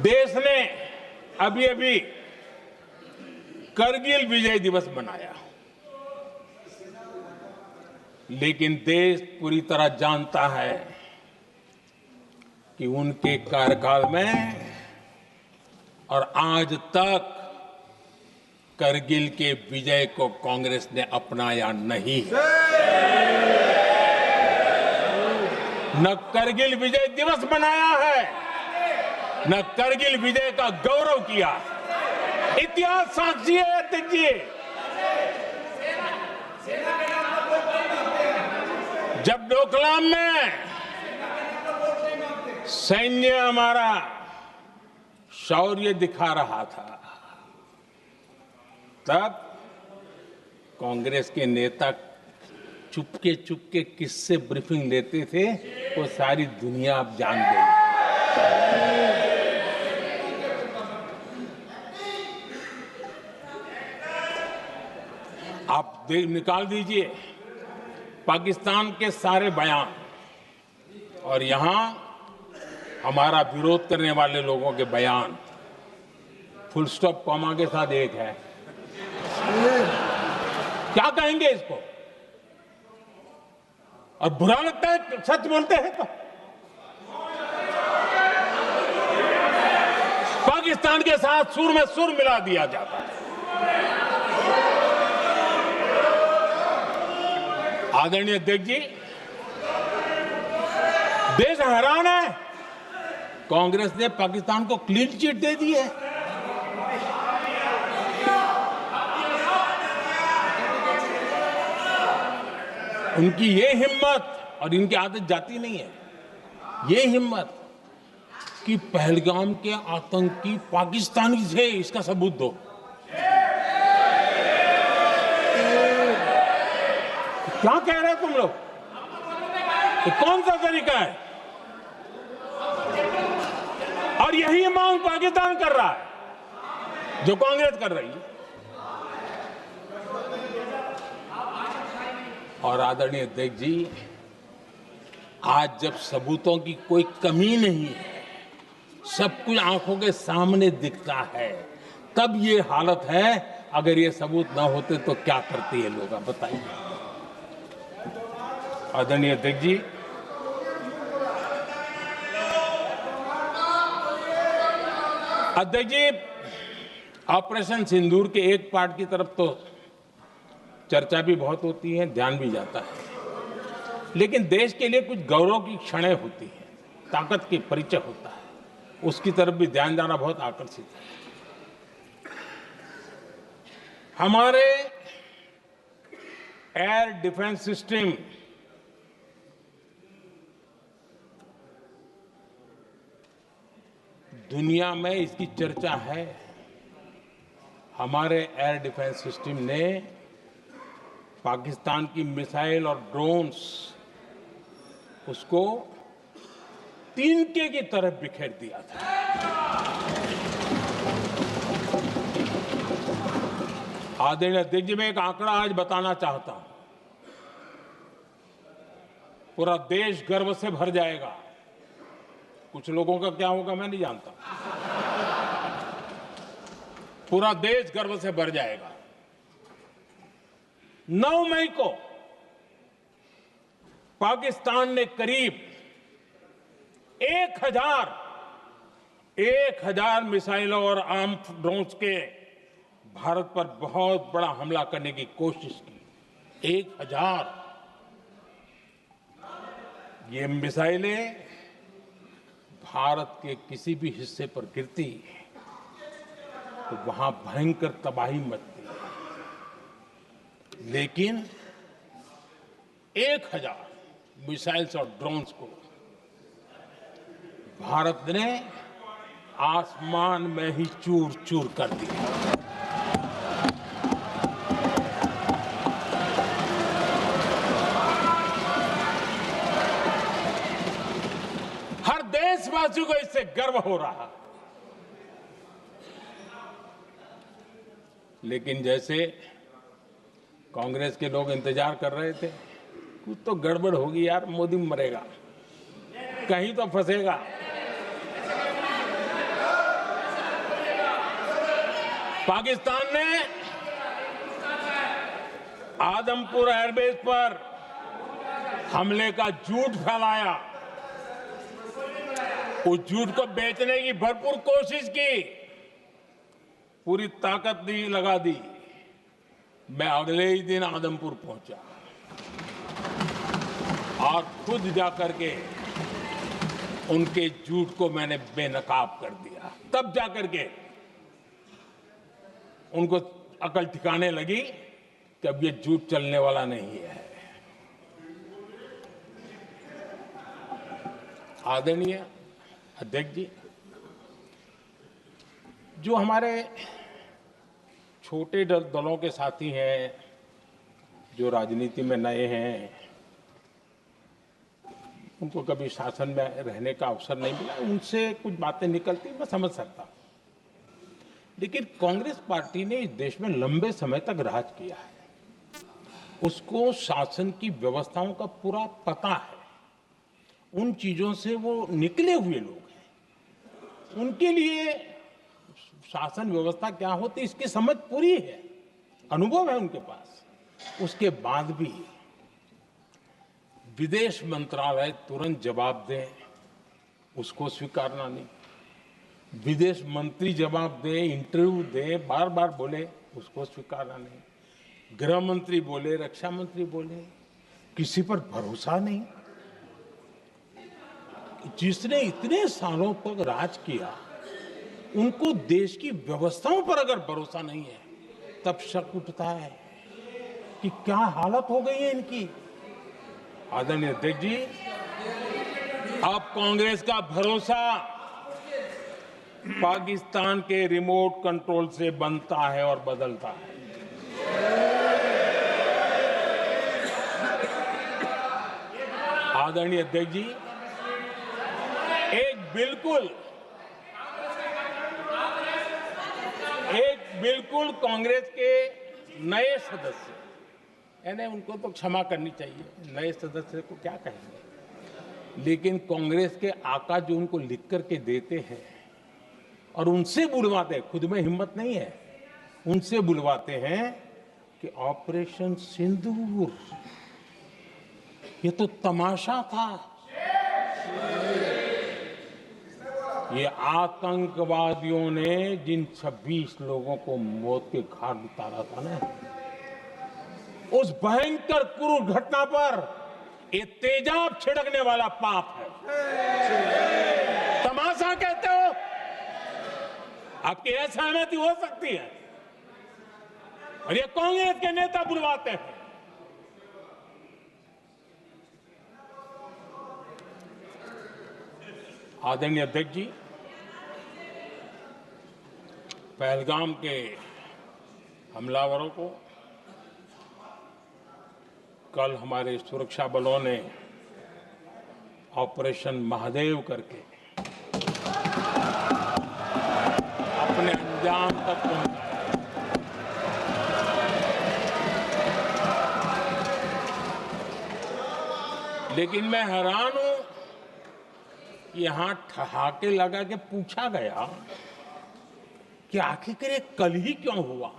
देश ने अभी अभी करगिल विजय दिवस मनाया, लेकिन देश पूरी तरह जानता है कि उनके कार्यकाल में और आज तक करगिल के विजय को कांग्रेस ने अपनाया नहीं। न करगिल विजय दिवस मनाया है, न करगिल विजय का गौरव किया। इतिहास साक्षी है, देखिए। जब डोकलाम में सैन्य हमारा शौर्य दिखा रहा था, तब कांग्रेस के नेता चुपके चुपके किससे ब्रीफिंग लेते थे, वो सारी दुनिया अब जान गई। आप निकाल दीजिए पाकिस्तान के सारे बयान और यहां हमारा विरोध करने वाले लोगों के बयान, फुल स्टॉप कॉमा के साथ एक है। क्या कहेंगे इसको? और बुरा लगता है सच बोलते हैं तो। पाकिस्तान के साथ सुर में सुर मिला दिया जाता है। आदरणीय अध्यक्ष जी, देश हैरान है, कांग्रेस ने पाकिस्तान को क्लीन चिट दे दी है। उनकी ये हिम्मत, और इनकी आदत जाती नहीं है, ये हिम्मत कि पहलगाम के आतंकी पाकिस्तानी थे, इसका सबूत दो। क्या कह रहे हो तुम लोग? तो कौन सा तरीका है? और यही मांग पाकिस्तान कर रहा है जो कांग्रेस कर रही है। और आदरणीय अध्यक्ष जी, आज जब सबूतों की कोई कमी नहीं है, सब कुछ आंखों के सामने दिखता है, तब ये हालत है। अगर ये सबूत ना होते तो क्या करते ये लोग, आप बताइए। आदरणीय अध्यक्ष जी, ऑपरेशन सिंदूर के एक पार्ट की तरफ तो चर्चा भी बहुत होती है, ध्यान भी जाता है, लेकिन देश के लिए कुछ गौरव की क्षणें होती हैं, ताकत की परिचय होता है, उसकी तरफ भी ध्यान जाना बहुत आकर्षित है। हमारे एयर डिफेंस सिस्टम दुनिया में इसकी चर्चा है। हमारे एयर डिफेंस सिस्टम ने पाकिस्तान की मिसाइल और ड्रोन्स उसको तिनके की तरफ बिखेर दिया था। आदरणीय अध्यक्ष जी, मैं एक आंकड़ा आज बताना चाहता हूं, पूरा देश गर्व से भर जाएगा। कुछ लोगों का क्या होगा मैं नहीं जानता, पूरा देश गर्व से भर जाएगा। 9 मई को पाकिस्तान ने करीब 1000 मिसाइलों और आर्म ड्रोन्स के भारत पर बहुत बड़ा हमला करने की कोशिश की। 1000 ये मिसाइलें भारत के किसी भी हिस्से पर गिरती तो वहां भयंकर तबाही मचती, लेकिन 1000 मिसाइल्स और ड्रोन्स को भारत ने आसमान में ही चूर चूर कर दिया। हर देशवासी को इससे गर्व हो रहा है। लेकिन जैसे कांग्रेस के लोग इंतजार कर रहे थे, कुछ तो गड़बड़ होगी यार, मोदी मरेगा, कहीं तो फंसेगा। पाकिस्तान ने आदमपुर एयरबेस पर हमले का झूठ फैलाया। उस झूठ को बेचने की भरपूर कोशिश की, पूरी ताकत लगा दी। मैं अगले ही दिन आदमपुर पहुंचा और खुद जाकर के उनके झूठ को मैंने बेनकाब कर दिया। तब जाकर के उनको अकल ठिकाने लगी कि अब ये झूठ चलने वाला नहीं है। आदरणीय अध्यक्ष जी, जो हमारे छोटे दलों के साथी हैं, जो राजनीति में नए हैं, उनको कभी शासन में रहने का अवसर नहीं मिला, उनसे कुछ बातें निकलती मैं समझ सकता हूं। लेकिन कांग्रेस पार्टी ने इस देश में लंबे समय तक राज किया है, उसको शासन की व्यवस्थाओं का पूरा पता है, उन चीजों से वो निकले हुए लोग हैं, उनके लिए शासन व्यवस्था क्या होती इसकी समझ पूरी है, अनुभव है उनके पास। उसके बाद भी विदेश मंत्रालय तुरंत जवाब दे, उसको स्वीकारना नहीं। विदेश मंत्री जवाब दे, इंटरव्यू दे, बार बार बोले, उसको स्वीकारना नहीं। गृह मंत्री बोले, रक्षा मंत्री बोले, किसी पर भरोसा नहीं। जिसने इतने सालों तक राज किया, उनको देश की व्यवस्थाओं पर अगर भरोसा नहीं है, तब शक उठता है कि क्या हालत हो गई है इनकी। आदरणीय अध्यक्ष जी, अब कांग्रेस का भरोसा पाकिस्तान के रिमोट कंट्रोल से बनता है और बदलता है। आदरणीय अध्यक्ष जी, एक बिल्कुल कांग्रेस के नए सदस्य, यानी उनको तो क्षमा करनी चाहिए, नए सदस्य को क्या कहेंगे, लेकिन कांग्रेस के आका जो उनको लिख करके देते हैं और उनसे बुलवाते हैं, खुद में हिम्मत नहीं है, उनसे बुलवाते हैं कि ऑपरेशन सिंदूर ये तो तमाशा था, ये आतंकवादियों ने जिन 26 लोगों को मौत के घाट उतारा था ना, उस भयंकर क्रूर घटना पर ये तेजाब छिड़कने वाला पाप है। तमाशा कहते हो? आपकी असहमति हो सकती है, और ये कांग्रेस के नेता बुलवाते हैं। आदरणीय अध्यक्ष जी, पहलगाम के हमलावरों को कल हमारे सुरक्षा बलों ने ऑपरेशन महादेव करके अपने अंजाम तक पहुंचाया। लेकिन मैं हैरान हूं, यहां ठहाके लगा के पूछा गया कि आखिर ये कल ही क्यों हुआ।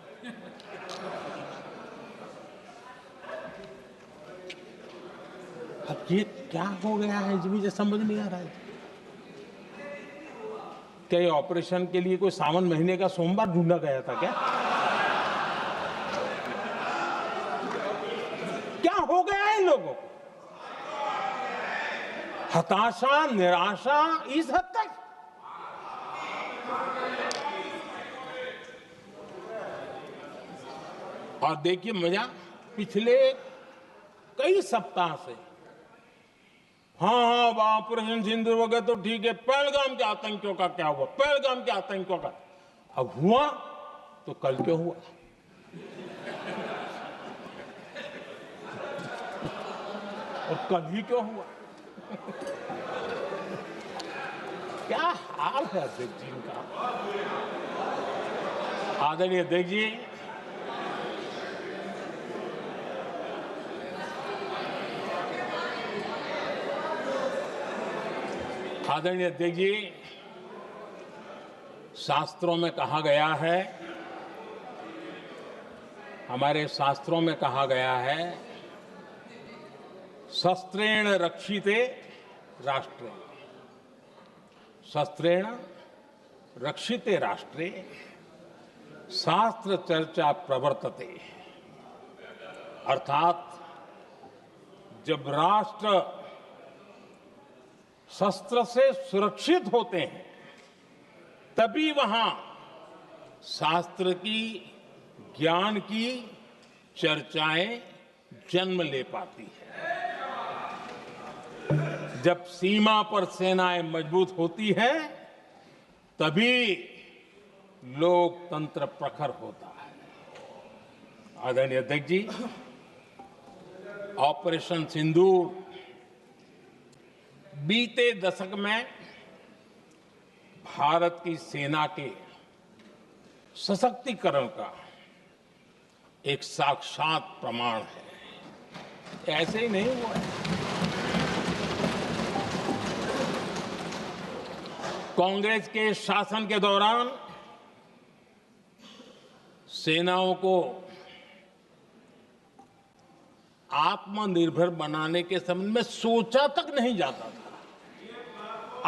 अब ये क्या हो गया है मुझे समझ नहीं आ रहा है। क्या ये ऑपरेशन के लिए कोई सावन महीने का सोमवार ढूंढा गया था क्या? क्या हो गया है इन लोगों को? हताशा, निराशा इस हद तक। और देखिए मजा, पिछले कई सप्ताह से हाँ ऑपरेशन सिंदूर वगैरह तो ठीक है, पहलगाम के आतंकियों का क्या हुआ, पहलगाम के आतंकियों का अब हुआ तो कल क्यों हुआ? और कल ही क्यों हुआ? क्या हाल है अध्यक्ष जी का। आदरणीय अध्यक्ष जी, आदरणीय अध्यक्ष जी, शास्त्रों में कहा गया है हमारे शास्त्रों में कहा गया है, शस्त्रेण रक्षिते राष्ट्रे, शस्त्रेण रक्षिते राष्ट्रे शास्त्र चर्चा प्रवर्तते। अर्थात जब राष्ट्र शस्त्र से सुरक्षित होते हैं तभी वहां शास्त्र की, ज्ञान की चर्चाएं जन्म ले पाती है। जब सीमा पर सेनाएं मजबूत होती हैं तभी लोकतंत्र प्रखर होता है। आदरणीय अध्यक्ष जी, ऑपरेशन सिंदूर बीते दशक में भारत की सेना के सशक्तिकरण का एक साक्षात प्रमाण है। ऐसे ही नहीं हुआ है। कांग्रेस के शासन के दौरान सेनाओं को आत्मनिर्भर बनाने के संबंध में सोचा तक नहीं जाता था।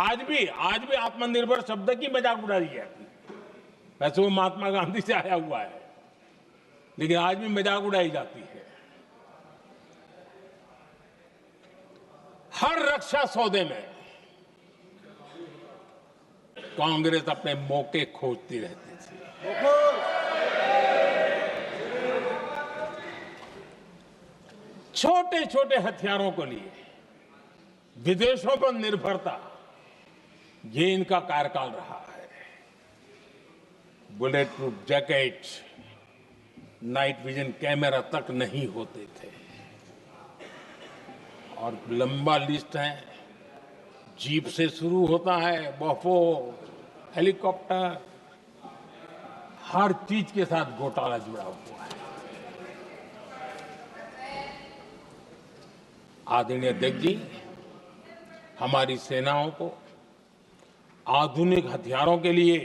आज भी आत्मनिर्भर शब्द की मजाक उड़ाई जाती है। वैसे वो महात्मा गांधी से आया हुआ है, लेकिन आज भी मजाक उड़ाई जाती है। हर रक्षा सौदे में कांग्रेस अपने मौके खोजती रहती थी। छोटे छोटे हथियारों को लिए विदेशों पर निर्भरता, ये इनका कार्यकाल रहा है। Bullet proof jacket, night vision camera तक नहीं होते थे, और लंबा लिस्ट है। जीप से शुरू होता है, बफो, हेलीकॉप्टर, हर चीज के साथ घोटाला जुड़ा हुआ है। आदरणीय अध्यक्ष जी, हमारी सेनाओं को आधुनिक हथियारों के लिए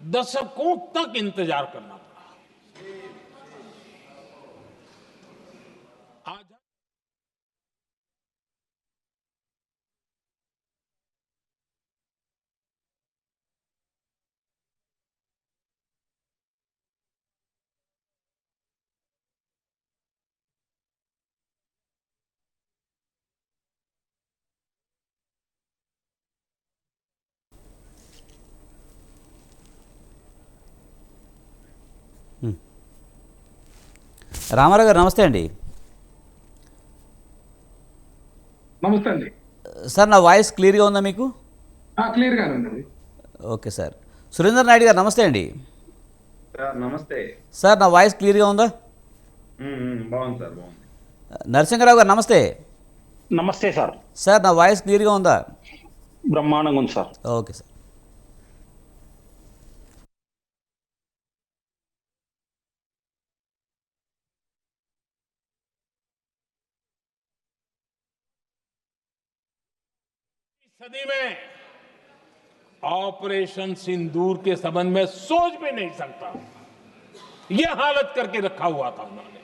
दशकों तक इंतजार करना पड़ा। आज రామారావు గారు నమస్తే అండి. నమస్తే అండి. సార్ నా వాయిస్ క్లియర్గా ఉందా మీకు? క్లియర్గానే ఉందండి. Okay sir. సురేందర్ నాయుడు గారు నమస్తే అండి. సార్ నమస్తే. సార్ నా వాయిస్ క్లియర్గా ఉందా? బాగుంది సార్, బాగుంది. నరసింహరావు గారు నమస్తే. నమస్తే సార్. సార్ నా వాయిస్ క్లియర్గా ఉందా? బ్రహ్మాండంగా ఉంది సార్. Okay sir. सदी में ऑपरेशन सिंदूर के संबंध में सोच भी नहीं सकता, यह हालत करके रखा हुआ था उन्होंने।